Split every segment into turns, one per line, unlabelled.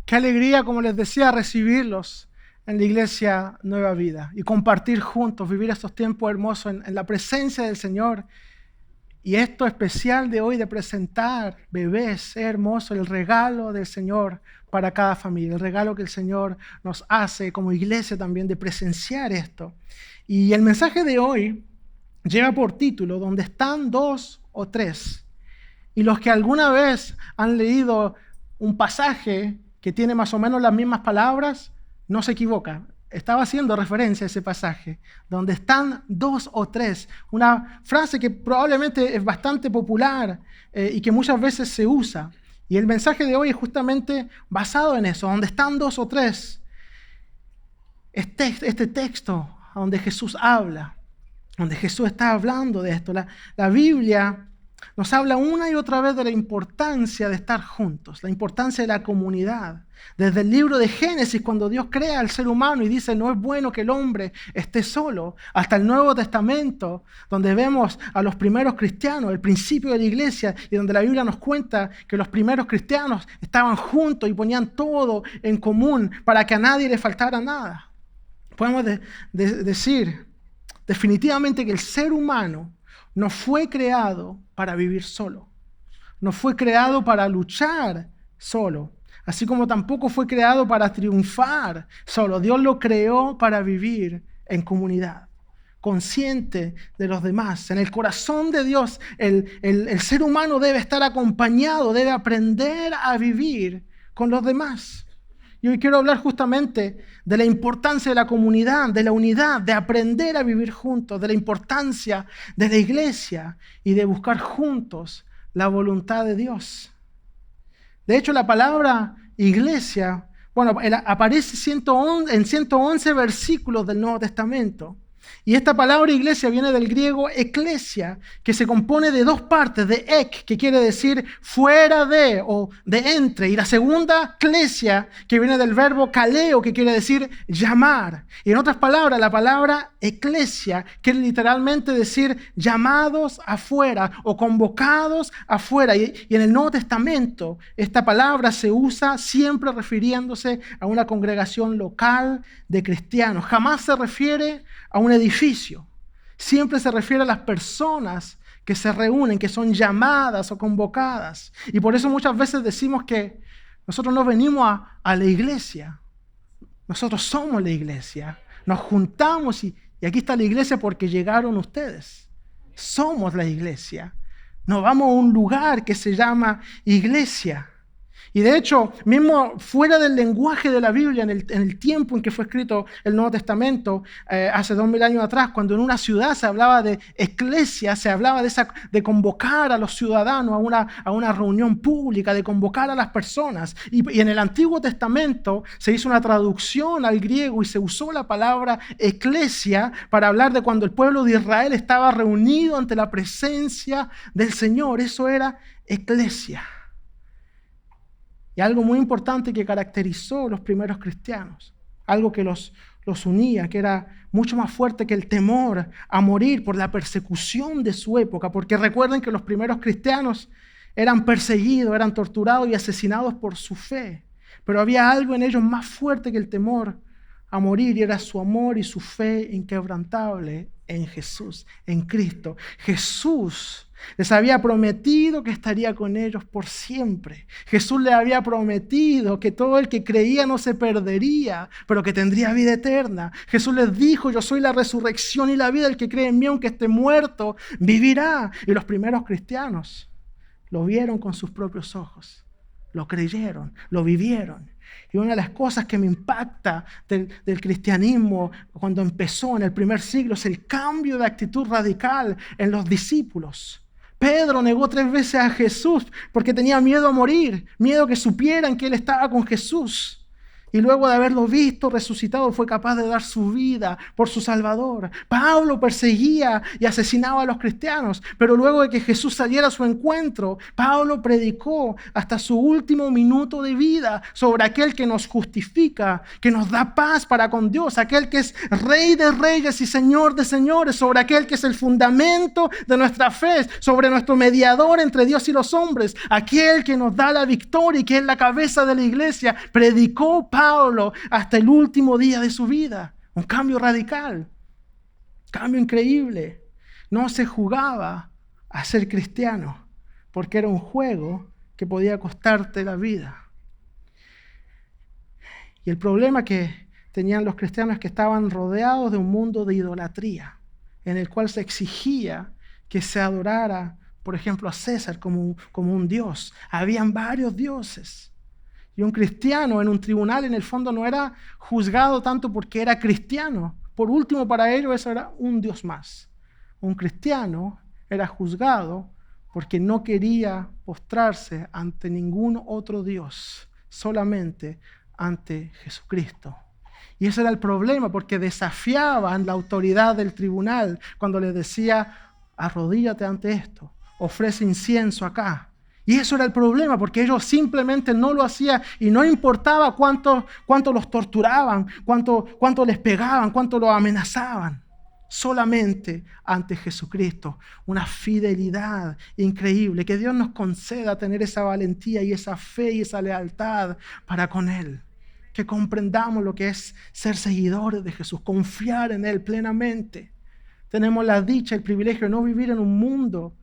Qué alegría, como les decía, recibirlos en la Iglesia Nueva Vida y compartir juntos, vivir estos tiempos hermosos en la presencia del Señor. Y esto especial de hoy de presentar bebés, es hermoso, el regalo del Señor para cada familia, el regalo que el Señor nos hace como iglesia también de presenciar esto. Y el mensaje de hoy lleva por título, ¿Dónde están dos o tres? Y los que alguna vez han leído un pasaje que tiene más o menos las mismas palabras, no se equivoca. Estaba haciendo referencia a ese pasaje, donde están dos o tres. Una frase que probablemente es bastante popular y que muchas veces se usa. Y el mensaje de hoy es justamente basado en eso, donde están dos o tres. Este texto donde Jesús habla, donde Jesús está hablando de esto. La Biblia nos habla una y otra vez de la importancia de estar juntos, la importancia de la comunidad. Desde el libro de Génesis, cuando Dios crea al ser humano y dice no es bueno que el hombre esté solo, hasta el Nuevo Testamento, donde vemos a los primeros cristianos, el principio de la iglesia, y donde la Biblia nos cuenta que los primeros cristianos estaban juntos y ponían todo en común para que a nadie le faltara nada. Podemos decir definitivamente que el ser humano no fue creado para vivir solo. No fue creado para luchar solo. Así como tampoco fue creado para triunfar solo. Dios lo creó para vivir en comunidad, consciente de los demás. En el corazón de Dios, el ser humano debe estar acompañado, debe aprender a vivir con los demás. Y hoy quiero hablar justamente de la importancia de la comunidad, de la unidad, de aprender a vivir juntos, de la importancia de la iglesia y de buscar juntos la voluntad de Dios. De hecho, la palabra iglesia, aparece en 111 versículos del Nuevo Testamento. Y esta palabra iglesia viene del griego eklesia, que se compone de dos partes, de ek, que quiere decir fuera de o de entre, y la segunda, klesia, que viene del verbo kaleo, que quiere decir llamar. Y en otras palabras, la palabra eklesia quiere literalmente decir llamados afuera o convocados afuera. Y en el Nuevo Testamento esta palabra se usa siempre refiriéndose a una congregación local de cristianos. Jamás se refiere a un edificio. Siempre se refiere a las personas que se reúnen, que son llamadas o convocadas. Y por eso muchas veces decimos que nosotros no venimos a la iglesia. Nosotros somos la iglesia. Nos juntamos y aquí está la iglesia porque llegaron ustedes. Somos la iglesia. Nos vamos a un lugar que se llama iglesia. Y de hecho, mismo fuera del lenguaje de la Biblia, en el tiempo en que fue escrito el Nuevo Testamento, hace 2000 años atrás, cuando en una ciudad se hablaba de eclesia, se hablaba de convocar a los ciudadanos a una reunión pública, de convocar a las personas. Y en el Antiguo Testamento se hizo una traducción al griego y se usó la palabra eclesia para hablar de cuando el pueblo de Israel estaba reunido ante la presencia del Señor. Eso era eclesia. Y algo muy importante que caracterizó a los primeros cristianos, algo que los unía, que era mucho más fuerte que el temor a morir por la persecución de su época, porque recuerden que los primeros cristianos eran perseguidos, eran torturados y asesinados por su fe, pero había algo en ellos más fuerte que el temor a morir, y era su amor y su fe inquebrantable en Jesús, en Cristo. Jesús les había prometido que estaría con ellos por siempre. Jesús les había prometido que todo el que creía no se perdería, pero que tendría vida eterna. Jesús les dijo, yo soy la resurrección y la vida, el que cree en mí, aunque esté muerto, vivirá. Y los primeros cristianos lo vieron con sus propios ojos, lo creyeron, lo vivieron. Y una de las cosas que me impacta del cristianismo cuando empezó en el primer siglo es el cambio de actitud radical en los discípulos. Pedro negó 3 veces a Jesús porque tenía miedo a morir, miedo que supieran que él estaba con Jesús. Y luego de haberlo visto resucitado, fue capaz de dar su vida por su Salvador. Pablo perseguía y asesinaba a los cristianos, pero luego de que Jesús saliera a su encuentro, Pablo predicó hasta su último minuto de vida sobre aquel que nos justifica, que nos da paz para con Dios, aquel que es Rey de reyes y Señor de señores, sobre aquel que es el fundamento de nuestra fe, sobre nuestro mediador entre Dios y los hombres, aquel que nos da la victoria y que es la cabeza de la iglesia. Predicó Pablo hasta el último día de su vida. Un cambio radical, cambio increíble. No se jugaba a ser cristiano porque era un juego que podía costarte la vida. Y el problema que tenían los cristianos es que estaban rodeados de un mundo de idolatría, en el cual se exigía que se adorara, por ejemplo, a César como un dios. Habían varios dioses. Y un cristiano en un tribunal, en el fondo, no era juzgado tanto porque era cristiano. Por último, para ellos eso era un dios más. Un cristiano era juzgado porque no quería postrarse ante ningún otro dios, solamente ante Jesucristo. Y ese era el problema, porque desafiaban la autoridad del tribunal cuando les decía: arrodíllate ante esto, ofrece incienso acá. Y eso era el problema, porque ellos simplemente no lo hacían y no importaba cuánto los torturaban, cuánto les pegaban, cuánto los amenazaban. Solamente ante Jesucristo. Una fidelidad increíble. Que Dios nos conceda tener esa valentía y esa fe y esa lealtad para con Él. Que comprendamos lo que es ser seguidores de Jesús, confiar en Él plenamente. Tenemos la dicha, el privilegio de no vivir en un mundo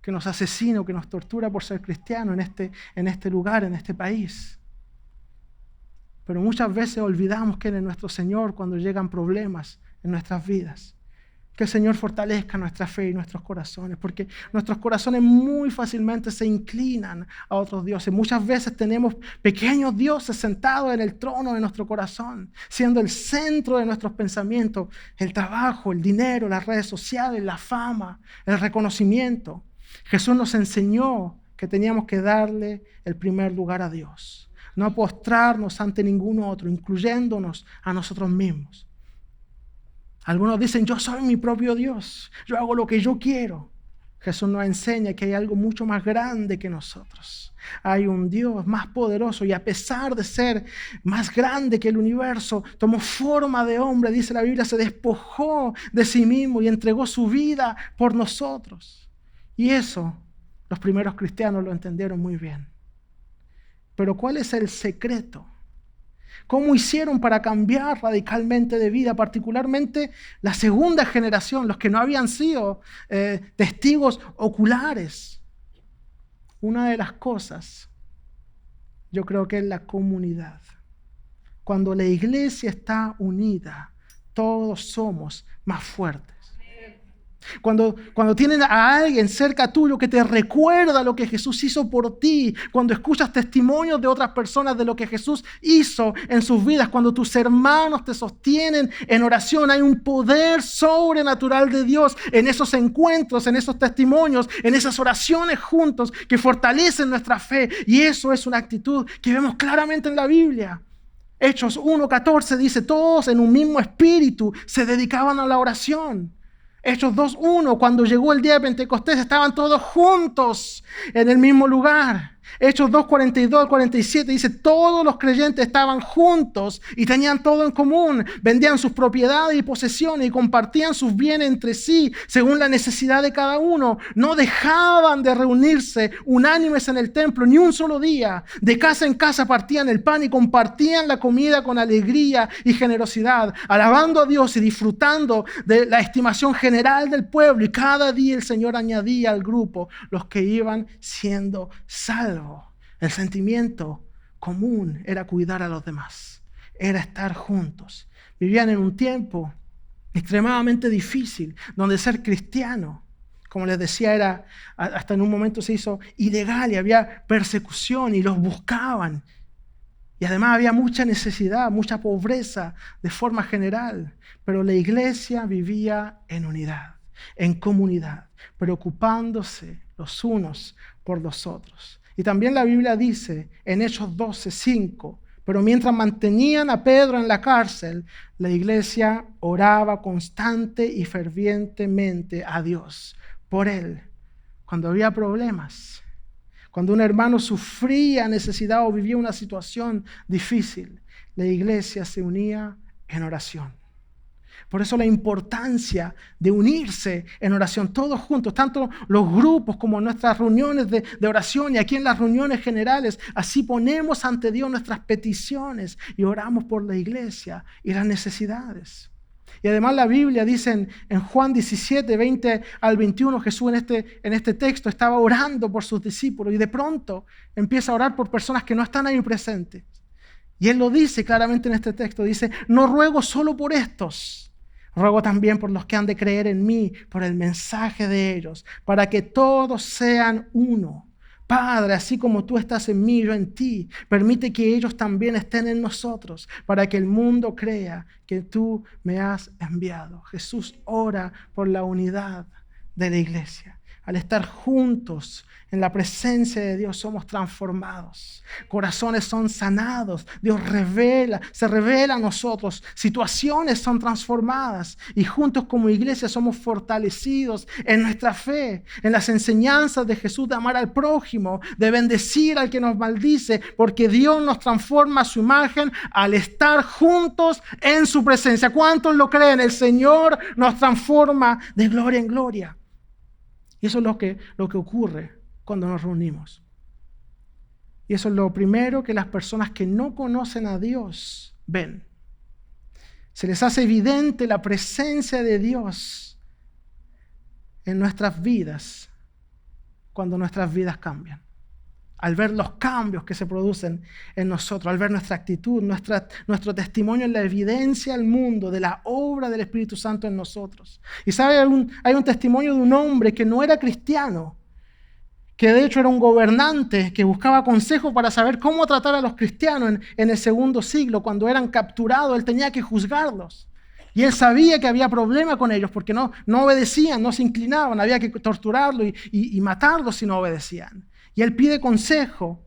que nos asesina o que nos tortura por ser cristiano en este lugar, en este país. Pero muchas veces olvidamos que Él es nuestro Señor cuando llegan problemas en nuestras vidas. Que el Señor fortalezca nuestra fe y nuestros corazones, porque nuestros corazones muy fácilmente se inclinan a otros dioses. Muchas veces tenemos pequeños dioses sentados en el trono de nuestro corazón, siendo el centro de nuestros pensamientos el trabajo, el dinero, las redes sociales, la fama, el reconocimiento. Jesús nos enseñó que teníamos que darle el primer lugar a Dios, no postrarnos ante ningún otro, incluyéndonos a nosotros mismos. Algunos dicen: yo soy mi propio Dios, yo hago lo que yo quiero. Jesús nos enseña que hay algo mucho más grande que nosotros. Hay un Dios más poderoso y a pesar de ser más grande que el universo, tomó forma de hombre, dice la Biblia, se despojó de sí mismo y entregó su vida por nosotros. Y eso los primeros cristianos lo entendieron muy bien. Pero ¿cuál es el secreto? ¿Cómo hicieron para cambiar radicalmente de vida? Particularmente la segunda generación, los que no habían sido testigos oculares. Una de las cosas, yo creo que es la comunidad. Cuando la iglesia está unida, todos somos más fuertes. Cuando tienes a alguien cerca tuyo que te recuerda lo que Jesús hizo por ti, cuando escuchas testimonios de otras personas de lo que Jesús hizo en sus vidas, cuando tus hermanos te sostienen en oración, hay un poder sobrenatural de Dios en esos encuentros, en esos testimonios, en esas oraciones juntos que fortalecen nuestra fe. Y eso es una actitud que vemos claramente en la Biblia. Hechos 1:14 dice: todos en un mismo espíritu se dedicaban a la oración. Hechos 2:1, cuando llegó el día de Pentecostés, estaban todos juntos en el mismo lugar. Hechos 2:42-47 dice: todos los creyentes estaban juntos y tenían todo en común. Vendían sus propiedades y posesiones y compartían sus bienes entre sí según la necesidad de cada uno. No dejaban de reunirse unánimes en el templo ni un solo día. De casa en casa partían el pan y compartían la comida con alegría y generosidad, alabando a Dios y disfrutando de la estimación general del pueblo. Y cada día el Señor añadía al grupo los que iban siendo salvos. El sentimiento común era cuidar a los demás, era estar juntos. Vivían en un tiempo extremadamente difícil, donde ser cristiano, como les decía, era hasta en un momento se hizo ilegal y había persecución y los buscaban. Y además había mucha necesidad, mucha pobreza de forma general. Pero la iglesia vivía en unidad, en comunidad, preocupándose los unos por los otros. Y también la Biblia dice en Hechos 12:5, Pero mientras mantenían a Pedro en la cárcel, la iglesia oraba constante y fervientemente a Dios por él. Cuando había problemas, cuando un hermano sufría necesidad o vivía una situación difícil, la iglesia se unía en oración. Por eso la importancia de unirse en oración todos juntos, tanto los grupos como nuestras reuniones de oración y aquí en las reuniones generales. Así ponemos ante Dios nuestras peticiones y oramos por la iglesia y las necesidades. Y además la Biblia dice en Juan 17, 20 al 21, Jesús en este texto estaba orando por sus discípulos y de pronto empieza a orar por personas que no están ahí presentes. Y Él lo dice claramente en este texto, dice, no ruego solo por estos, ruego también por los que han de creer en mí, por el mensaje de ellos, para que todos sean uno. Padre, así como tú estás en mí, yo en ti, permite que ellos también estén en nosotros, para que el mundo crea que tú me has enviado. Jesús ora por la unidad de la iglesia. Al estar juntos en la presencia de Dios somos transformados. Corazones son sanados. Dios se revela a nosotros. Situaciones son transformadas. Y juntos como iglesia somos fortalecidos en nuestra fe, en las enseñanzas de Jesús de amar al prójimo, de bendecir al que nos maldice, porque Dios nos transforma a su imagen al estar juntos en su presencia. ¿Cuántos lo creen? El Señor nos transforma de gloria en gloria. Y eso es lo que ocurre cuando nos reunimos. Y eso es lo primero que las personas que no conocen a Dios ven. Se les hace evidente la presencia de Dios en nuestras vidas cuando nuestras vidas cambian. Al ver los cambios que se producen en nosotros, al ver nuestra actitud, nuestro testimonio en la evidencia al mundo de la obra del Espíritu Santo en nosotros. Y sabe, hay un testimonio de un hombre que no era cristiano, que de hecho era un gobernante que buscaba consejo para saber cómo tratar a los cristianos en el segundo siglo. Cuando eran capturados, él tenía que juzgarlos. Y él sabía que había problema con ellos porque no obedecían, no se inclinaban, había que torturarlos y matarlos si no obedecían. Y él pide consejo.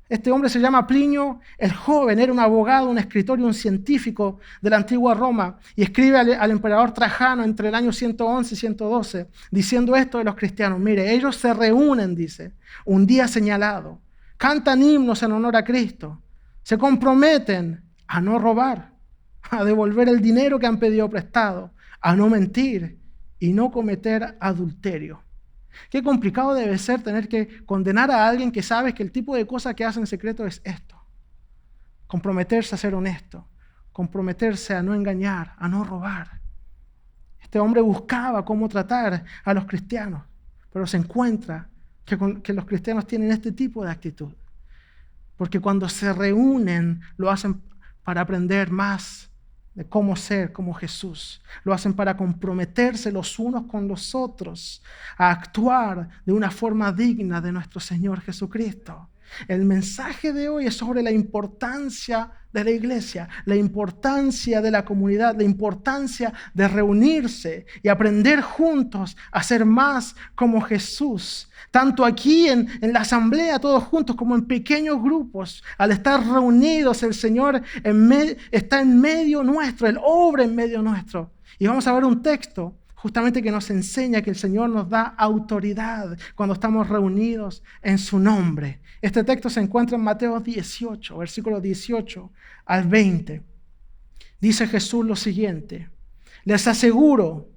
Este hombre se llama Plinio el Joven, era un abogado, un escritor y un científico de la antigua Roma. Y escribe al emperador Trajano entre el año 111 y 112, diciendo esto de los cristianos. Mire, ellos se reúnen, dice, un día señalado, cantan himnos en honor a Cristo, se comprometen a no robar, a devolver el dinero que han pedido prestado, a no mentir y no cometer adulterio. Qué complicado debe ser tener que condenar a alguien que sabes que el tipo de cosa que hace en secreto es esto. Comprometerse a ser honesto, comprometerse a no engañar, a no robar. Este hombre buscaba cómo tratar a los cristianos, pero se encuentra que los cristianos tienen este tipo de actitud. Porque cuando se reúnen lo hacen para aprender más de cómo ser como Jesús. Lo hacen para comprometerse los unos con los otros a actuar de una forma digna de nuestro Señor Jesucristo. El mensaje de hoy es sobre la importancia de la iglesia, la importancia de la comunidad, la importancia de reunirse y aprender juntos a ser más como Jesús. Tanto aquí en la asamblea, todos juntos, como en pequeños grupos. Al estar reunidos, el Señor está en medio nuestro, Él obra en medio nuestro. Y vamos a ver un texto justamente que nos enseña que el Señor nos da autoridad cuando estamos reunidos en su nombre. Este texto se encuentra en Mateo 18, versículos 18 al 20. Dice Jesús lo siguiente: les aseguro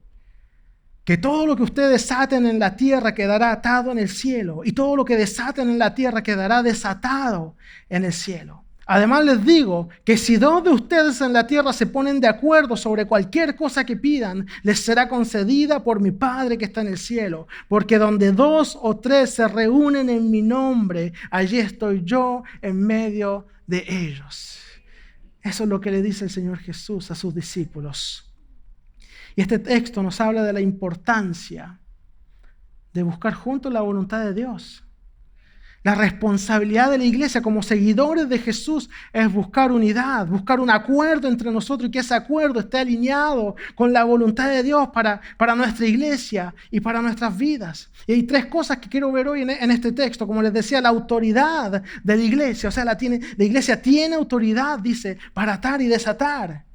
que todo lo que ustedes aten en la tierra quedará atado en el cielo, y todo lo que desaten en la tierra quedará desatado en el cielo. Además les digo que si dos de ustedes en la tierra se ponen de acuerdo sobre cualquier cosa que pidan, les será concedida por mi Padre que está en el cielo. Porque donde dos o tres se reúnen en mi nombre, allí estoy yo en medio de ellos. Eso es lo que le dice el Señor Jesús a sus discípulos. Y este texto nos habla de la importancia de buscar juntos la voluntad de Dios. La responsabilidad de la iglesia como seguidores de Jesús es buscar unidad, buscar un acuerdo entre nosotros y que ese acuerdo esté alineado con la voluntad de Dios para nuestra iglesia y para nuestras vidas. Y hay 3 cosas que quiero ver hoy en este texto. Como les decía, la autoridad de la iglesia. O sea, la iglesia tiene autoridad, dice, para atar y desatar.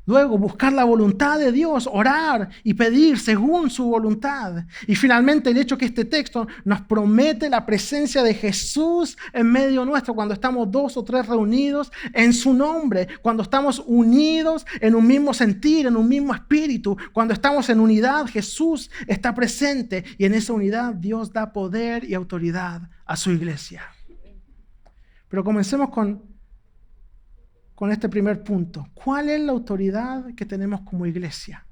Luego, buscar la voluntad de Dios, orar y pedir según su voluntad. Y finalmente, el hecho que este texto nos promete la presencia de Jesús en medio nuestro cuando estamos 2 o 3 reunidos en su nombre, cuando estamos unidos en un mismo sentir, en un mismo espíritu, cuando estamos en unidad, Jesús está presente y en esa unidad Dios da poder y autoridad a su iglesia. Pero comencemos con este primer punto. ¿Cuál es la autoridad que tenemos como iglesia?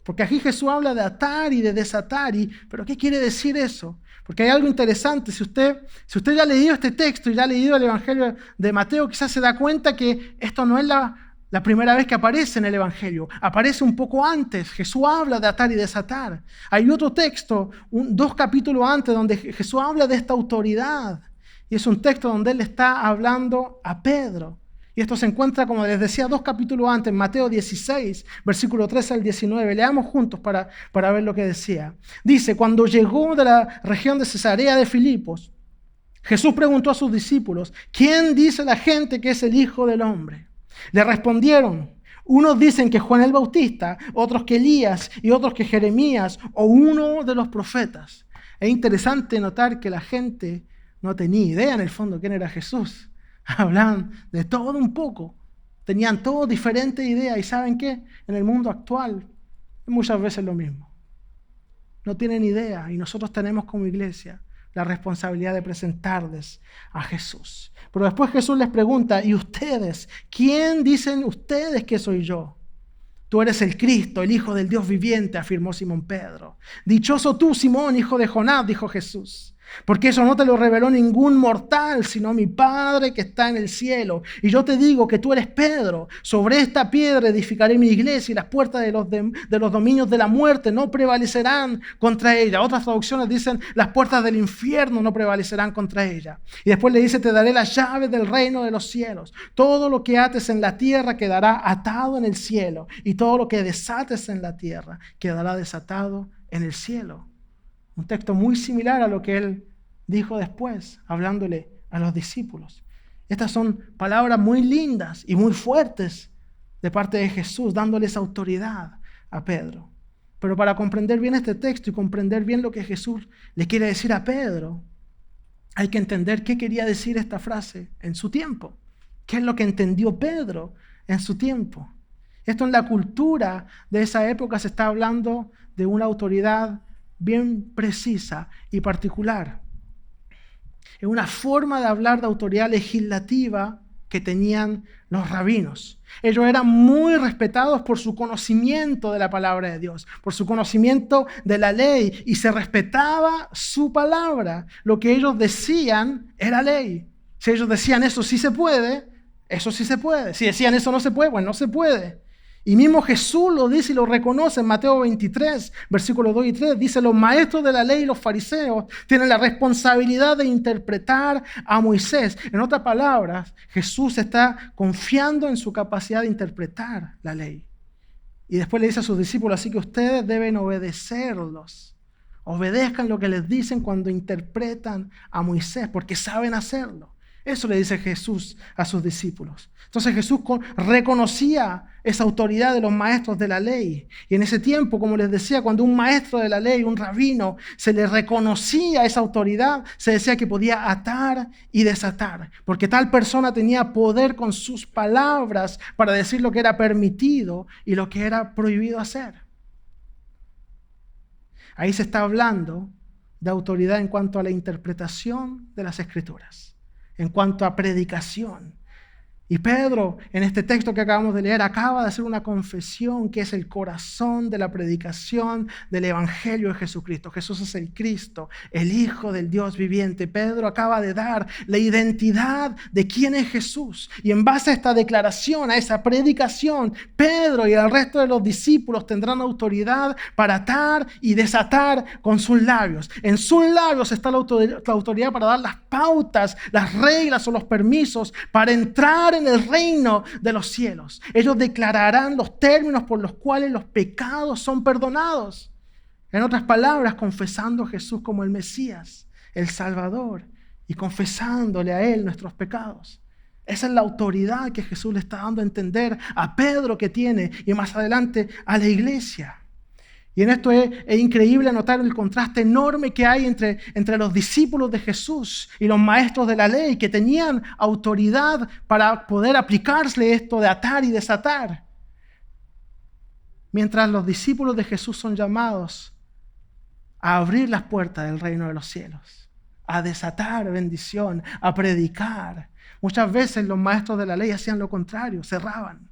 Porque aquí Jesús habla de atar y de desatar. ¿Pero qué quiere decir eso? Porque hay algo interesante. Si usted ya ha leído este texto y ya ha leído el Evangelio de Mateo, quizás se da cuenta que esto no es la primera vez que aparece en el Evangelio. Aparece un poco antes. Jesús habla de atar y desatar. Hay otro texto, 2 capítulos antes, donde Jesús habla de esta autoridad. Y es un texto donde Él está hablando a Pedro. Y esto se encuentra, como les decía, 2 capítulos antes, Mateo 16, versículo 13 al 19. Leamos juntos para ver lo que decía. Dice, cuando llegó de la región de Cesarea de Filipos, Jesús preguntó a sus discípulos, ¿quién dice la gente que es el Hijo del Hombre? Le respondieron, unos dicen que Juan el Bautista, otros que Elías y otros que Jeremías o uno de los profetas. Es interesante notar que la gente no tenía idea en el fondo quién era Jesús. Hablaban de todo un poco, tenían todos diferentes ideas y ¿saben qué? En el mundo actual es muchas veces lo mismo. No tienen idea y nosotros tenemos como iglesia la responsabilidad de presentarles a Jesús. Pero después Jesús les pregunta, ¿y ustedes? ¿Quién dicen ustedes que soy yo? Tú eres el Cristo, el Hijo del Dios viviente, afirmó Simón Pedro. Dichoso tú, Simón, hijo de Jonás, dijo Jesús. Porque eso no te lo reveló ningún mortal, sino mi Padre que está en el cielo. Y yo te digo que tú eres Pedro. Sobre esta piedra edificaré mi iglesia y las puertas de los dominios de la muerte no prevalecerán contra ella. Otras traducciones dicen las puertas del infierno no prevalecerán contra ella. Y después le dice, te daré las llaves del reino de los cielos. Todo lo que ates en la tierra quedará atado en el cielo. Y todo lo que desates en la tierra quedará desatado en el cielo. Un texto muy similar a lo que él dijo después, hablándole a los discípulos. Estas son palabras muy lindas y muy fuertes de parte de Jesús, dándoles autoridad a Pedro. Pero para comprender bien este texto y comprender bien lo que Jesús le quiere decir a Pedro, hay que entender qué quería decir esta frase en su tiempo. ¿Qué es lo que entendió Pedro en su tiempo? Esto en la cultura de esa época se está hablando de una autoridad bien precisa y particular. Es una forma de hablar de autoridad legislativa que tenían los rabinos. Ellos eran muy respetados por su conocimiento de la palabra de Dios, por su conocimiento de la ley, y se respetaba su palabra. Lo que ellos decían era ley. Si ellos decían eso sí se puede, eso sí se puede. Si decían eso no se puede, pues no se puede. Y mismo Jesús lo dice y lo reconoce en Mateo 23, versículos 2 y 3. Dice, los maestros de la ley y los fariseos tienen la responsabilidad de interpretar a Moisés. En otras palabras, Jesús está confiando en su capacidad de interpretar la ley. Y después le dice a sus discípulos, así que ustedes deben obedecerlos. Obedezcan lo que les dicen cuando interpretan a Moisés, porque saben hacerlo. Eso le dice Jesús a sus discípulos. Entonces Jesús reconocía esa autoridad de los maestros de la ley. Y en ese tiempo, como les decía, cuando un maestro de la ley, un rabino, se le reconocía esa autoridad, se decía que podía atar y desatar. Porque tal persona tenía poder con sus palabras para decir lo que era permitido y lo que era prohibido hacer. Ahí se está hablando de autoridad en cuanto a la interpretación de las Escrituras, en cuanto a predicación. Y Pedro, en este texto que acabamos de leer, acaba de hacer una confesión que es el corazón de la predicación del Evangelio de Jesucristo. Jesús es el Cristo, el Hijo del Dios viviente. Pedro acaba de dar la identidad de quién es Jesús. Y en base a esta declaración, a esa predicación, Pedro y el resto de los discípulos tendrán autoridad para atar y desatar con sus labios. En sus labios está la autoridad para dar las pautas, las reglas o los permisos para entrar en el reino de los cielos. Ellos declararán los términos por los cuales los pecados son perdonados. En otras palabras, confesando a Jesús como el Mesías, el Salvador, y confesándole a Él nuestros pecados. Esa es la autoridad que Jesús le está dando a entender a Pedro que tiene y más adelante a la iglesia. Y en esto es increíble notar el contraste enorme que hay entre los discípulos de Jesús y los maestros de la ley que tenían autoridad para poder aplicarse esto de atar y desatar. Mientras los discípulos de Jesús son llamados a abrir las puertas del reino de los cielos, a desatar bendición, a predicar. Muchas veces los maestros de la ley hacían lo contrario, cerraban.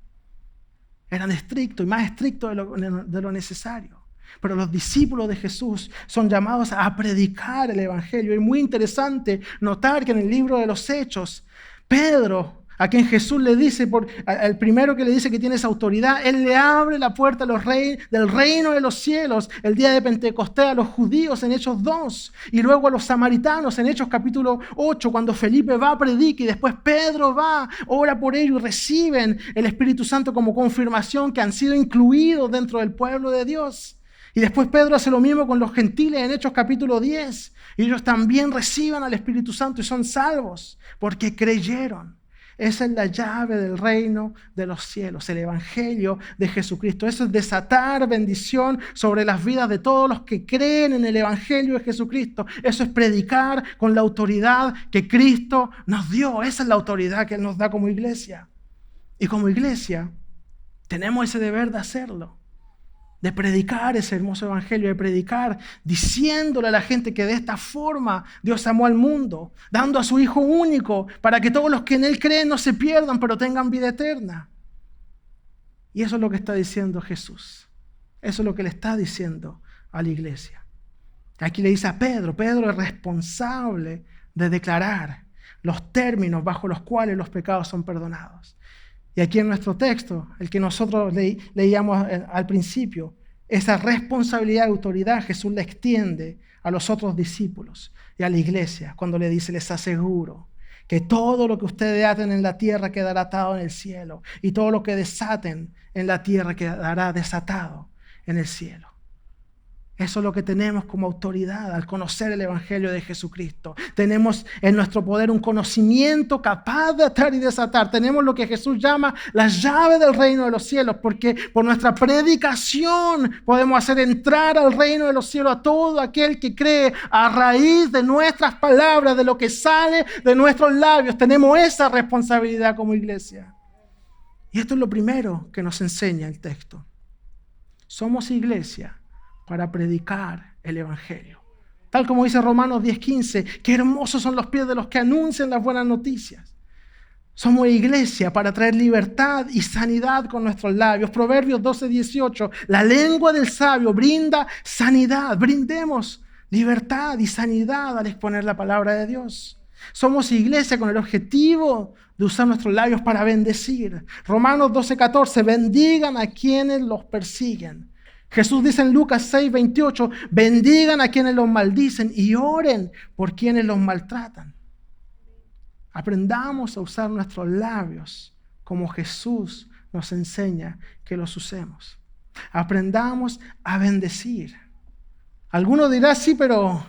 Eran estrictos y más estrictos de lo necesario. Pero los discípulos de Jesús son llamados a predicar el Evangelio. Y muy interesante notar que en el libro de los Hechos, Pedro, a quien Jesús le dice, el primero que le dice que tiene esa autoridad, él le abre la puerta del reino de los cielos el día de Pentecostés a los judíos en Hechos 2 y luego a los samaritanos en Hechos capítulo 8 cuando Felipe va a predicar y después Pedro va, ora por ellos y reciben el Espíritu Santo como confirmación que han sido incluidos dentro del pueblo de Dios. Y después Pedro hace lo mismo con los gentiles en Hechos capítulo 10. Y ellos también reciben al Espíritu Santo y son salvos porque creyeron. Esa es la llave del reino de los cielos, el Evangelio de Jesucristo. Eso es desatar bendición sobre las vidas de todos los que creen en el Evangelio de Jesucristo. Eso es predicar con la autoridad que Cristo nos dio. Esa es la autoridad que Él nos da como iglesia. Y como iglesia tenemos ese deber de hacerlo. De predicar ese hermoso evangelio, de predicar diciéndole a la gente que de esta forma Dios amó al mundo, dando a su Hijo único para que todos los que en Él creen no se pierdan, pero tengan vida eterna. Y eso es lo que está diciendo Jesús. Eso es lo que le está diciendo a la iglesia. Aquí le dice a Pedro, Pedro es responsable de declarar los términos bajo los cuales los pecados son perdonados. Y aquí en nuestro texto, el que nosotros leíamos al principio, esa responsabilidad y autoridad Jesús le extiende a los otros discípulos y a la iglesia cuando le dice, les aseguro que todo lo que ustedes aten en la tierra quedará atado en el cielo y todo lo que desaten en la tierra quedará desatado en el cielo. Eso es lo que tenemos como autoridad al conocer el Evangelio de Jesucristo. Tenemos en nuestro poder un conocimiento capaz de atar y desatar. Tenemos lo que Jesús llama la llave del reino de los cielos, porque por nuestra predicación podemos hacer entrar al reino de los cielos a todo aquel que cree a raíz de nuestras palabras, de lo que sale de nuestros labios. Tenemos esa responsabilidad como iglesia. Y esto es lo primero que nos enseña el texto. Somos iglesia para predicar el Evangelio. Tal como dice Romanos 10:15, qué hermosos son los pies de los que anuncian las buenas noticias. Somos iglesia para traer libertad y sanidad con nuestros labios. Proverbios 12:18, la lengua del sabio brinda sanidad. Brindemos libertad y sanidad al exponer la palabra de Dios. Somos iglesia con el objetivo de usar nuestros labios para bendecir. Romanos 12:14, bendigan a quienes los persiguen. Jesús dice en Lucas 6:28, bendigan a quienes los maldicen y oren por quienes los maltratan. Aprendamos a usar nuestros labios como Jesús nos enseña que los usemos. Aprendamos a bendecir. Alguno dirá, sí, pero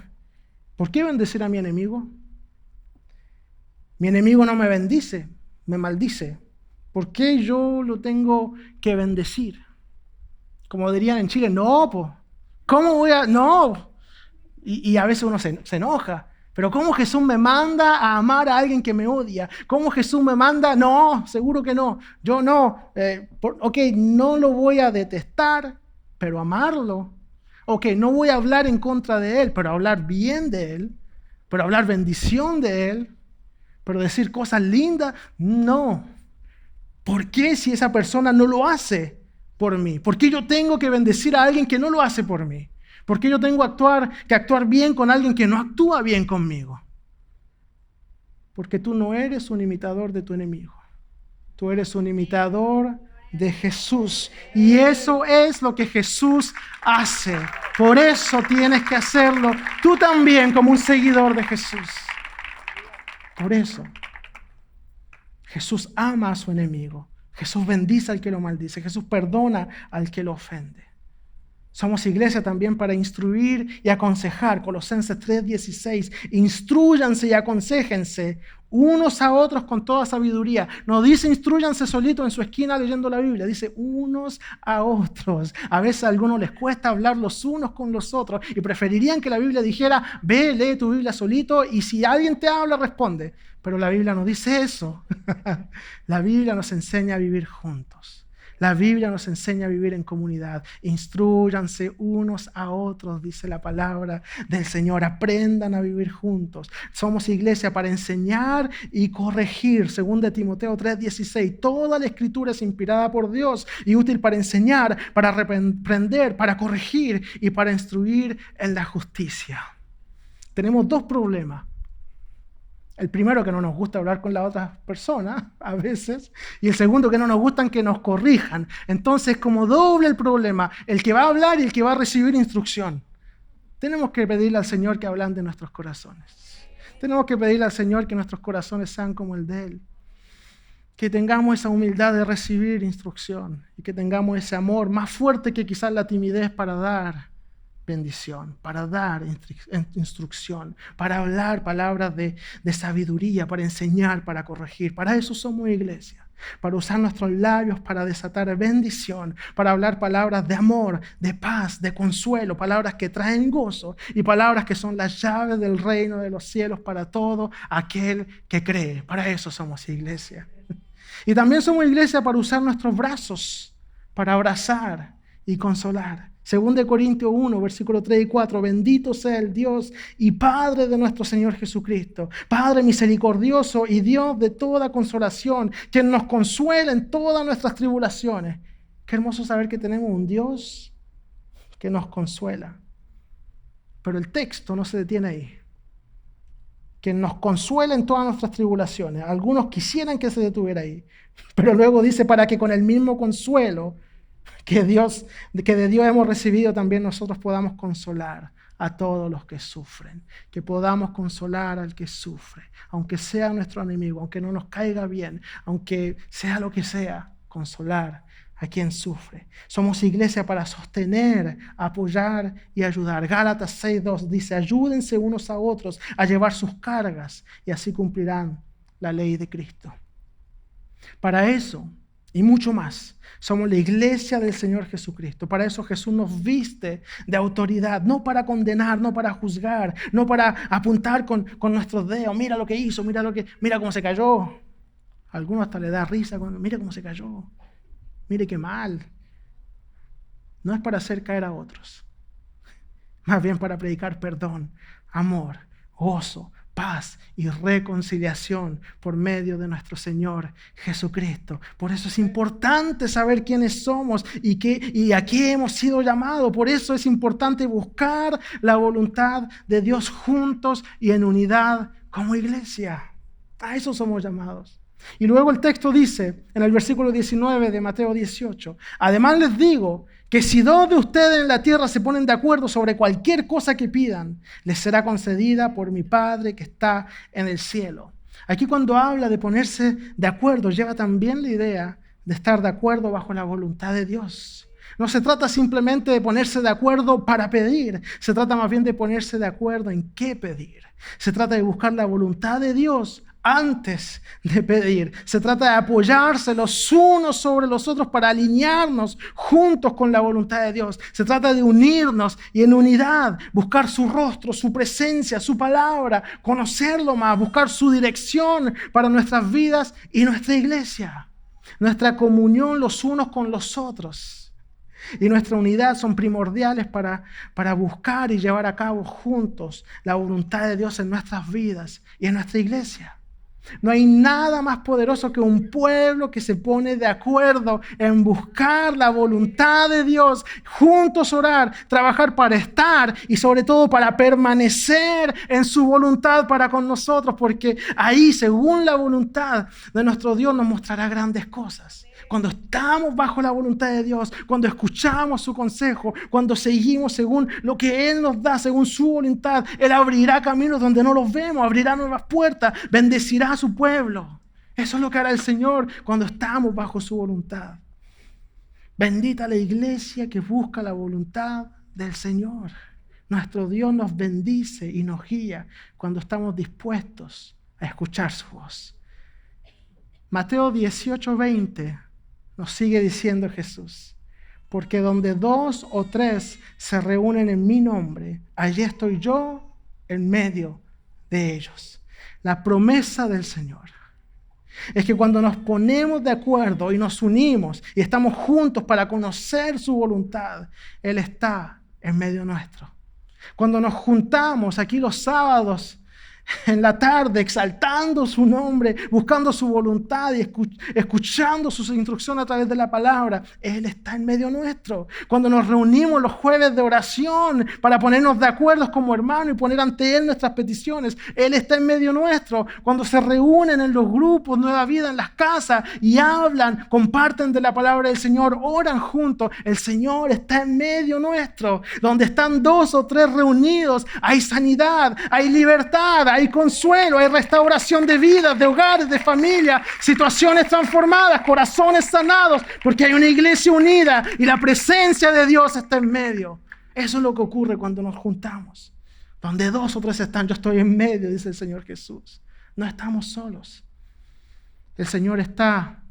¿por qué bendecir a mi enemigo? Mi enemigo no me bendice, me maldice. ¿Por qué yo lo tengo que bendecir? Como dirían en Chile, no, ¿cómo voy a...? No. Y a veces uno se enoja. Pero ¿cómo Jesús me manda a amar a alguien que me odia? ¿Cómo Jesús me manda? No, seguro que no. Yo no. No lo voy a detestar, pero amarlo. No voy a hablar en contra de él, pero hablar bien de él. Pero hablar bendición de él. Pero decir cosas lindas, no. ¿Por qué si esa persona no lo hace por mí? ¿Por qué yo tengo que bendecir a alguien que no lo hace por mí? ¿Por qué yo tengo que actuar bien con alguien que no actúa bien conmigo? Porque tú no eres un imitador de tu enemigo. Tú eres un imitador de Jesús. Y eso es lo que Jesús hace. Por eso tienes que hacerlo tú también como un seguidor de Jesús. Por eso. Jesús ama a su enemigo. Jesús bendice al que lo maldice. Jesús perdona al que lo ofende. Somos iglesia también para instruir y aconsejar. Colosenses 3:16. Instrúyanse y aconséjense unos a otros con toda sabiduría. No dice instrúyanse solito en su esquina leyendo la Biblia. Dice unos a otros. A veces a algunos les cuesta hablar los unos con los otros y preferirían que la Biblia dijera, ve, lee tu Biblia solito y si alguien te habla, responde. Pero la Biblia no dice eso. La Biblia nos enseña a vivir juntos. La Biblia nos enseña a vivir en comunidad. Instrúyanse unos a otros, dice la palabra del Señor. Aprendan a vivir juntos. Somos iglesia para enseñar y corregir. Según de Timoteo 3:16. Toda la Escritura es inspirada por Dios y útil para enseñar, para reprender, para corregir y para instruir en la justicia. Tenemos dos problemas. El primero, que no nos gusta hablar con la otra persona a veces, y el segundo, que no nos gustan que nos corrijan. Entonces, como doble el problema, el que va a hablar y el que va a recibir instrucción. Tenemos que pedirle al Señor que ablande nuestros corazones. Tenemos que pedirle al Señor que nuestros corazones sean como el de Él. Que tengamos esa humildad de recibir instrucción y que tengamos ese amor más fuerte que quizás la timidez para dar bendición, para dar instrucción, para hablar palabras de sabiduría, para enseñar, para corregir. Para eso somos iglesia, para usar nuestros labios para desatar bendición, para hablar palabras de amor, de paz, de consuelo, palabras que traen gozo y palabras que son las llaves del reino de los cielos para todo aquel que cree. Para eso somos iglesia. Y también somos iglesia para usar nuestros brazos, para abrazar y consolar. Según de Corintios 1, versículo 3 y 4, bendito sea el Dios y Padre de nuestro Señor Jesucristo, Padre misericordioso y Dios de toda consolación, quien nos consuela en todas nuestras tribulaciones. Qué hermoso saber que tenemos un Dios que nos consuela. Pero el texto no se detiene ahí. Que nos consuela en todas nuestras tribulaciones. Algunos quisieran que se detuviera ahí, pero luego dice para que con el mismo consuelo que de Dios hemos recibido, también nosotros podamos consolar a todos los que sufren, que podamos consolar al que sufre, aunque sea nuestro enemigo, aunque no nos caiga bien, aunque sea lo que sea, consolar a quien sufre. Somos iglesia para sostener, apoyar y ayudar. Gálatas 6:2 dice, ayúdense unos a otros a llevar sus cargas y así cumplirán la ley de Cristo. Para eso y mucho más, somos la iglesia del Señor Jesucristo. Para eso Jesús nos viste de autoridad, no para condenar, no para juzgar, no para apuntar con nuestros dedos. Mira lo que hizo, mira cómo se cayó. A algunos hasta le da risa cuando mira cómo se cayó. Mire qué mal. No es para hacer caer a otros, más bien para predicar perdón, amor, gozo, paz y reconciliación por medio de nuestro Señor Jesucristo. Por eso es importante saber quiénes somos y a qué hemos sido llamados. Por eso es importante buscar la voluntad de Dios juntos y en unidad como iglesia. A eso somos llamados. Y luego el texto dice, en el versículo 19 de Mateo 18, además les digo que si dos de ustedes en la tierra se ponen de acuerdo sobre cualquier cosa que pidan, les será concedida por mi Padre que está en el cielo. Aquí cuando habla de ponerse de acuerdo, lleva también la idea de estar de acuerdo bajo la voluntad de Dios. No se trata simplemente de ponerse de acuerdo para pedir, se trata más bien de ponerse de acuerdo en qué pedir. Se trata de buscar la voluntad de Dios antes de pedir. Se trata de apoyarse los unos sobre los otros para alinearnos juntos con la voluntad de Dios. Se trata de unirnos y en unidad buscar su rostro, su presencia, su palabra, conocerlo más, buscar su dirección para nuestras vidas y nuestra iglesia. Nuestra comunión los unos con los otros y nuestra unidad son primordiales para buscar y llevar a cabo juntos la voluntad de Dios en nuestras vidas y en nuestra iglesia. No hay nada más poderoso que un pueblo que se pone de acuerdo en buscar la voluntad de Dios, juntos orar, trabajar para estar y sobre todo para permanecer en su voluntad para con nosotros, porque ahí, según la voluntad de nuestro Dios, nos mostrará grandes cosas. Cuando estamos bajo la voluntad de Dios, cuando escuchamos su consejo, cuando seguimos según lo que Él nos da, según su voluntad, Él abrirá caminos donde no los vemos, abrirá nuevas puertas, bendecirá a su pueblo. Eso es lo que hará el Señor cuando estamos bajo su voluntad. Bendita la iglesia que busca la voluntad del Señor. Nuestro Dios nos bendice y nos guía cuando estamos dispuestos a escuchar su voz. Mateo 18:20 nos sigue diciendo Jesús: porque donde 2 o 3 se reúnen en mi nombre, allí estoy yo en medio de ellos. La promesa del Señor es que cuando nos ponemos de acuerdo y nos unimos y estamos juntos para conocer su voluntad, Él está en medio nuestro. Cuando nos juntamos aquí los sábados en la tarde, exaltando su nombre, buscando su voluntad y escuchando sus instrucciones a través de la palabra, Él está en medio nuestro. Cuando nos reunimos los jueves de oración para ponernos de acuerdo como hermanos y poner ante Él nuestras peticiones, Él está en medio nuestro. Cuando se reúnen en los grupos Nueva Vida en las casas y hablan, comparten de la palabra del Señor, oran juntos, el Señor está en medio nuestro. Donde están 2 o 3 reunidos, hay sanidad, hay libertad, hay consuelo, hay restauración de vidas, de hogares, de familia, situaciones transformadas, corazones sanados, porque hay una iglesia unida y la presencia de Dios está en medio. Eso es lo que ocurre cuando nos juntamos. Donde 2 o 3 están, yo estoy en medio, dice el Señor Jesús. No estamos solos. El Señor está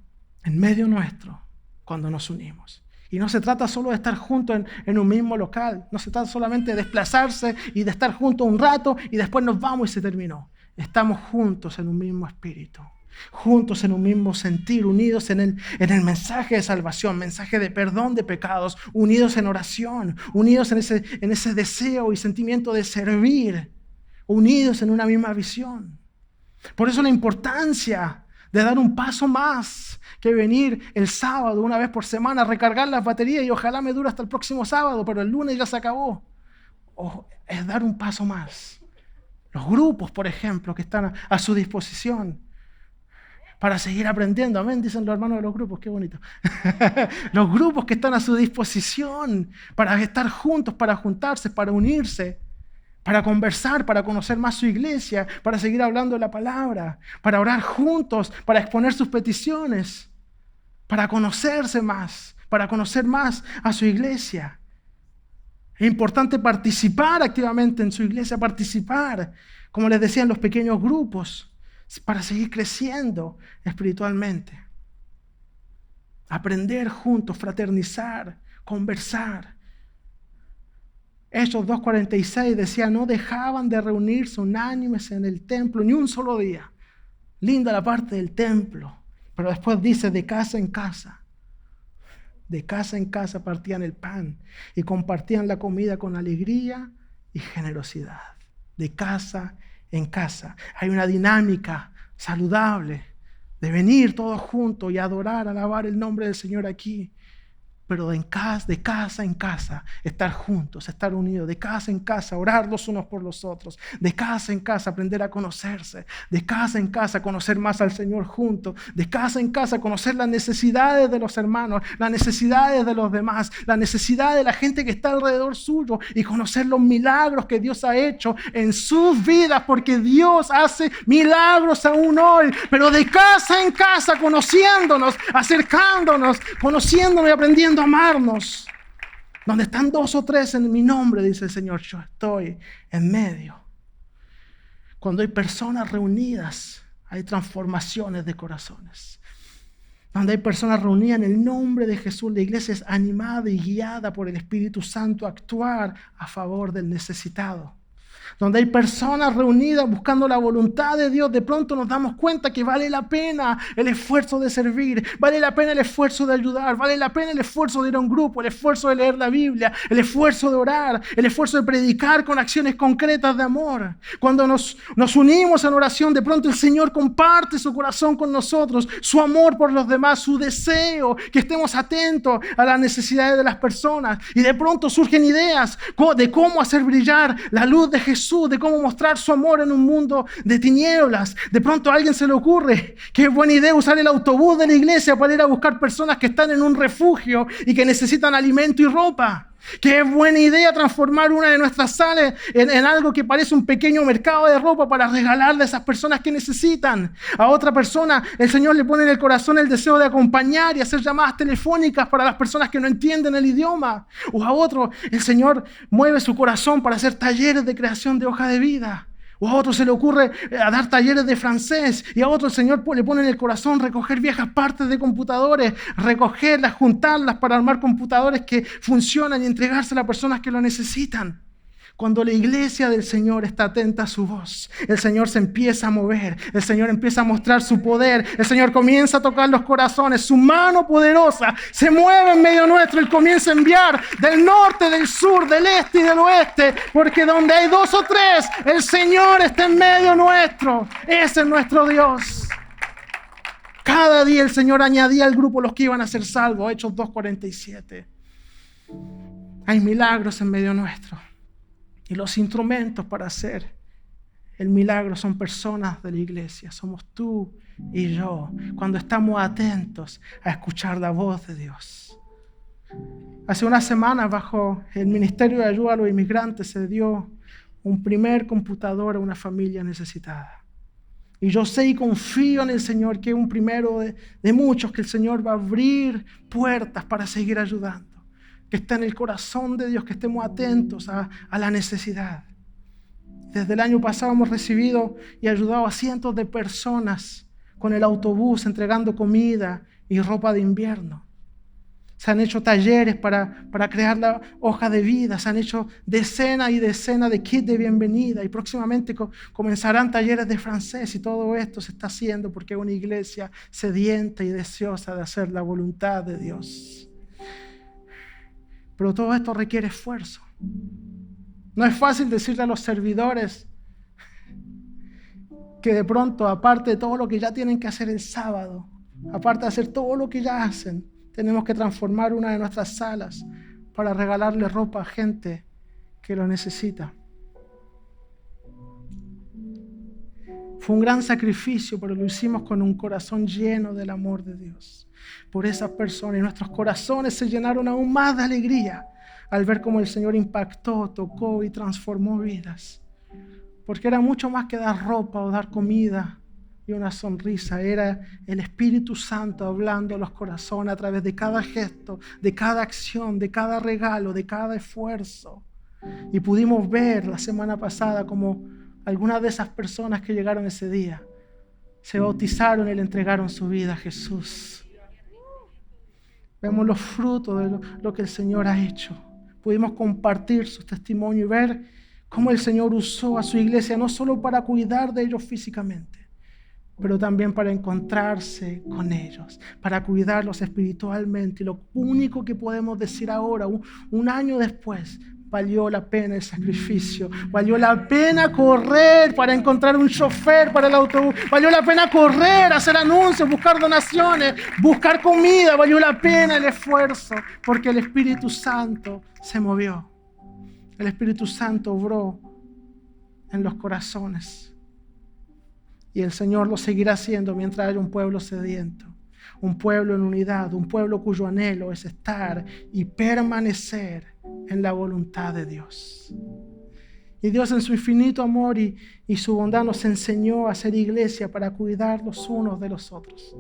en medio nuestro cuando nos unimos. Y no se trata solo de estar juntos en un mismo local. No se trata solamente de desplazarse y de estar juntos un rato y después nos vamos y se terminó. Estamos juntos en un mismo espíritu, juntos en un mismo sentir, unidos en el mensaje de salvación, mensaje de perdón de pecados, unidos en oración, unidos en ese deseo y sentimiento de servir, unidos en una misma visión. Por eso la importancia de dar un paso más que venir el sábado una vez por semana, recargar las baterías y ojalá me dure hasta el próximo sábado, pero el lunes ya se acabó. Es dar un paso más. Los grupos, por ejemplo, que están a su disposición para seguir aprendiendo. Amén, dicen los hermanos de los grupos, qué bonito. Los grupos que están a su disposición para estar juntos, para juntarse, para unirse, para conversar, para conocer más su iglesia, para seguir hablando de la palabra, para orar juntos, para exponer sus peticiones, para conocerse más, para conocer más a su iglesia. Es importante participar activamente en su iglesia, participar, como les decía, en los pequeños grupos, para seguir creciendo espiritualmente. Aprender juntos, fraternizar, conversar. Hechos 2:46 decía, no dejaban de reunirse unánimes en el templo ni un solo día. Linda la parte del templo, pero después dice de casa en casa. De casa en casa partían el pan y compartían la comida con alegría y generosidad. De casa en casa. Hay una dinámica saludable de venir todos juntos y adorar, alabar el nombre del Señor aquí. Pero de casa en casa, estar juntos, estar unidos, de casa en casa, orar los unos por los otros, de casa en casa, aprender a conocerse, de casa en casa, conocer más al Señor juntos, de casa en casa, conocer las necesidades de los hermanos, las necesidades de los demás, la necesidad de la gente que está alrededor suyo y conocer los milagros que Dios ha hecho en sus vidas, porque Dios hace milagros aún hoy, pero de casa en casa, conociéndonos, acercándonos, conociéndonos y aprendiendo amarnos. Donde están 2 o 3 en mi nombre, dice el Señor, yo estoy en medio. Cuando hay personas reunidas, hay transformaciones de corazones. Donde hay personas reunidas en el nombre de Jesús, la iglesia es animada y guiada por el Espíritu Santo a actuar a favor del necesitado, donde hay personas reunidas buscando la voluntad de Dios, de pronto nos damos cuenta que vale la pena el esfuerzo de servir, vale la pena el esfuerzo de ayudar, vale la pena el esfuerzo de ir a un grupo, el esfuerzo de leer la Biblia, el esfuerzo de orar, el esfuerzo de predicar con acciones concretas de amor. Cuando nos unimos en oración, de pronto el Señor comparte su corazón con nosotros, su amor por los demás, su deseo, que estemos atentos a las necesidades de las personas. Y de pronto surgen ideas de cómo hacer brillar la luz de Jesús, de cómo mostrar su amor en un mundo de tinieblas. De pronto a alguien se le ocurre que es buena idea usar el autobús de la iglesia para ir a buscar personas que están en un refugio y que necesitan alimento y ropa. Que es buena idea transformar una de nuestras salas en algo que parece un pequeño mercado de ropa para regalarle a esas personas que necesitan. A otra persona el Señor le pone en el corazón el deseo de acompañar y hacer llamadas telefónicas para las personas que no entienden el idioma. O a otro el Señor mueve su corazón para hacer talleres de creación de hoja de vida. O a otro se le ocurre dar talleres de francés. Y a otro el Señor le pone en el corazón recoger viejas partes de computadores, recogerlas, juntarlas para armar computadores que funcionan y entregárselas a personas que lo necesitan. Cuando la iglesia del Señor está atenta a su voz, el Señor se empieza a mover, el Señor empieza a mostrar su poder, el Señor comienza a tocar los corazones, su mano poderosa se mueve en medio nuestro, Él comienza a enviar del norte, del sur, del este y del oeste, porque donde hay 2 o 3, el Señor está en medio nuestro. Ese es nuestro Dios. Cada día el Señor añadía al grupo los que iban a ser salvos, Hechos 2:47. Hay milagros en medio nuestro. Y los instrumentos para hacer el milagro son personas de la iglesia. Somos tú y yo, cuando estamos atentos a escuchar la voz de Dios. Hace unas semanas, bajo el Ministerio de Ayuda a los Inmigrantes, se dio un primer computador a una familia necesitada. Y yo sé y confío en el Señor que es un primero de muchos, que el Señor va a abrir puertas para seguir ayudando. Que está en el corazón de Dios, que estemos atentos a la necesidad. Desde el año pasado hemos recibido y ayudado a cientos de personas con el autobús, entregando comida y ropa de invierno. Se han hecho talleres para crear la hoja de vida, se han hecho decenas y decenas de kits de bienvenida y próximamente comenzarán talleres de francés, y todo esto se está haciendo porque es una iglesia sedienta y deseosa de hacer la voluntad de Dios. Pero todo esto requiere esfuerzo. No es fácil decirle a los servidores que de pronto, aparte de todo lo que ya tienen que hacer el sábado, aparte de hacer todo lo que ya hacen, tenemos que transformar una de nuestras salas para regalarle ropa a gente que lo necesita. Fue un gran sacrificio, pero lo hicimos con un corazón lleno del amor de Dios por esas personas, y nuestros corazones se llenaron aún más de alegría al ver cómo el Señor impactó, tocó y transformó vidas. Porque era mucho más que dar ropa o dar comida y una sonrisa. Era el Espíritu Santo hablando a los corazones a través de cada gesto, de cada acción, de cada regalo, de cada esfuerzo. Y pudimos ver la semana pasada como algunas de esas personas que llegaron ese día se bautizaron y le entregaron su vida a Jesús. Vemos los frutos de lo que el Señor ha hecho. Pudimos compartir su testimonio y ver cómo el Señor usó a su iglesia no solo para cuidar de ellos físicamente, pero también para encontrarse con ellos, para cuidarlos espiritualmente. Y lo único que podemos decir ahora, un año después, valió la pena el sacrificio, valió la pena correr para encontrar un chofer para el autobús, valió la pena correr, hacer anuncios, buscar donaciones, buscar comida, valió la pena el esfuerzo, porque el Espíritu Santo se movió. El Espíritu Santo obró en los corazones. Y el Señor lo seguirá haciendo mientras haya un pueblo sediento, un pueblo en unidad, un pueblo cuyo anhelo es estar y permanecer en la voluntad de Dios. Y Dios, en su infinito amor y su bondad, nos enseñó a ser iglesia para cuidar los unos de los otros.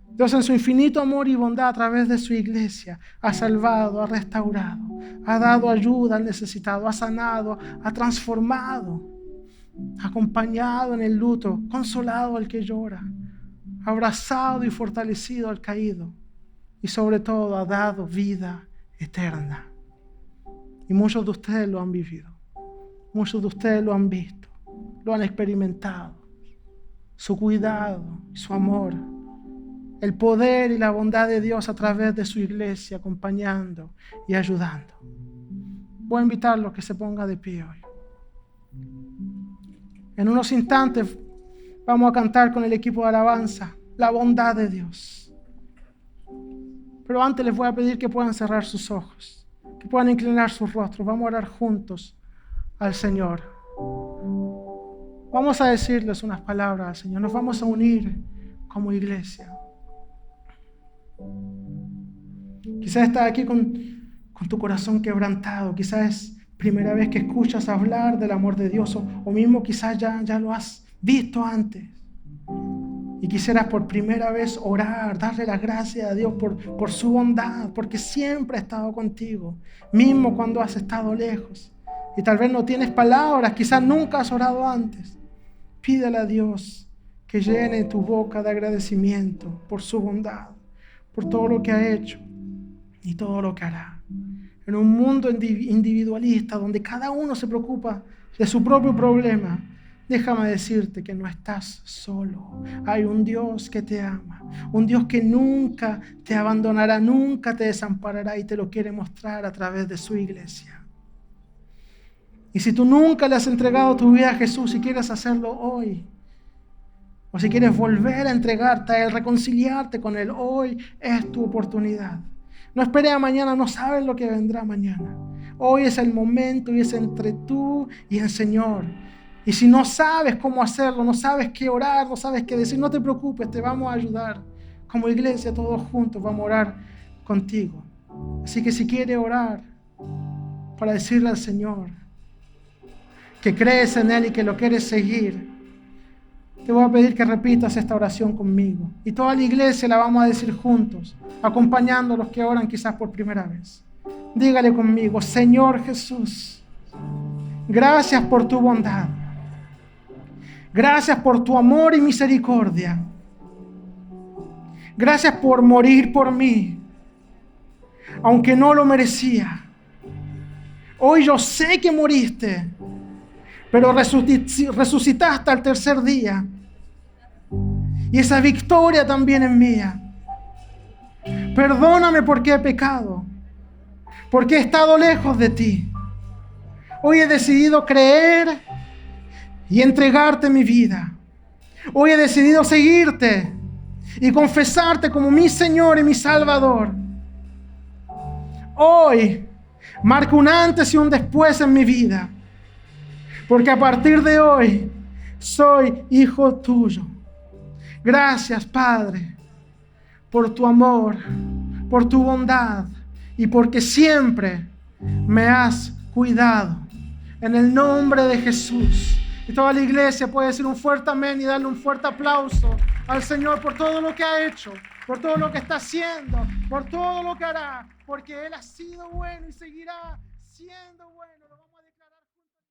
Dios, en su infinito amor y bondad, a través de su iglesia, ha salvado, ha restaurado, ha dado ayuda al necesitado, ha sanado, ha transformado, ha acompañado en el luto, consolado al que llora, abrazado y fortalecido al caído, y sobre todo ha dado vida eterna. Y muchos de ustedes lo han vivido. Muchos de ustedes lo han visto, lo han experimentado. Su cuidado, su amor, el poder y la bondad de Dios a través de su iglesia, acompañando y ayudando. Voy a invitarlos a que se ponga de pie hoy. En unos instantes vamos a cantar con el equipo de alabanza la bondad de Dios. Pero antes les voy a pedir que puedan cerrar sus ojos, que puedan inclinar sus rostros. Vamos a orar juntos al Señor. Vamos a decirles unas palabras al Señor. Nos vamos a unir como iglesia. Quizás estás aquí con tu corazón quebrantado. Quizás es primera vez que escuchas hablar del amor de Dios, o mismo quizás ya lo has visto antes. Y quisieras por primera vez orar, darle las gracias a Dios por su bondad, porque siempre ha estado contigo, mismo cuando has estado lejos. Y tal vez no tienes palabras, quizás nunca has orado antes. Pídele a Dios que llene tu boca de agradecimiento por su bondad, por todo lo que ha hecho y todo lo que hará. En un mundo individualista donde cada uno se preocupa de su propio problema, déjame decirte que no estás solo. Hay un Dios que te ama, un Dios que nunca te abandonará, nunca te desamparará y te lo quiere mostrar a través de su iglesia. Y si tú nunca le has entregado tu vida a Jesús y quieres hacerlo hoy, o si quieres volver a entregarte a Él, reconciliarte con Él, hoy es tu oportunidad. No esperes a mañana, no sabes lo que vendrá mañana. Hoy es el momento y es entre tú y el Señor. Y si no sabes cómo hacerlo, no sabes qué orar, no sabes qué decir, no te preocupes, te vamos a ayudar. Como iglesia, todos juntos vamos a orar contigo. Así que si quieres orar para decirle al Señor que crees en Él y que lo quieres seguir, te voy a pedir que repitas esta oración conmigo. Y toda la iglesia la vamos a decir juntos, acompañando a los que oran quizás por primera vez. Dígale conmigo: Señor Jesús, gracias por tu bondad. Gracias por tu amor y misericordia. Gracias por morir por mí, aunque no lo merecía. Hoy yo sé que moriste, pero resucitaste al tercer día. Y esa victoria también es mía. Perdóname porque he pecado, porque he estado lejos de ti. Hoy he decidido creer y entregarte mi vida. Hoy he decidido seguirte y confesarte como mi Señor y mi Salvador. Hoy marco un antes y un después en mi vida, porque a partir de hoy soy hijo tuyo. Gracias, Padre, por tu amor, por tu bondad y porque siempre me has cuidado. En el nombre de Jesús. Y toda la iglesia puede decir un fuerte amén y darle un fuerte aplauso al Señor por todo lo que ha hecho, por todo lo que está haciendo, por todo lo que hará, porque Él ha sido bueno y seguirá siendo bueno.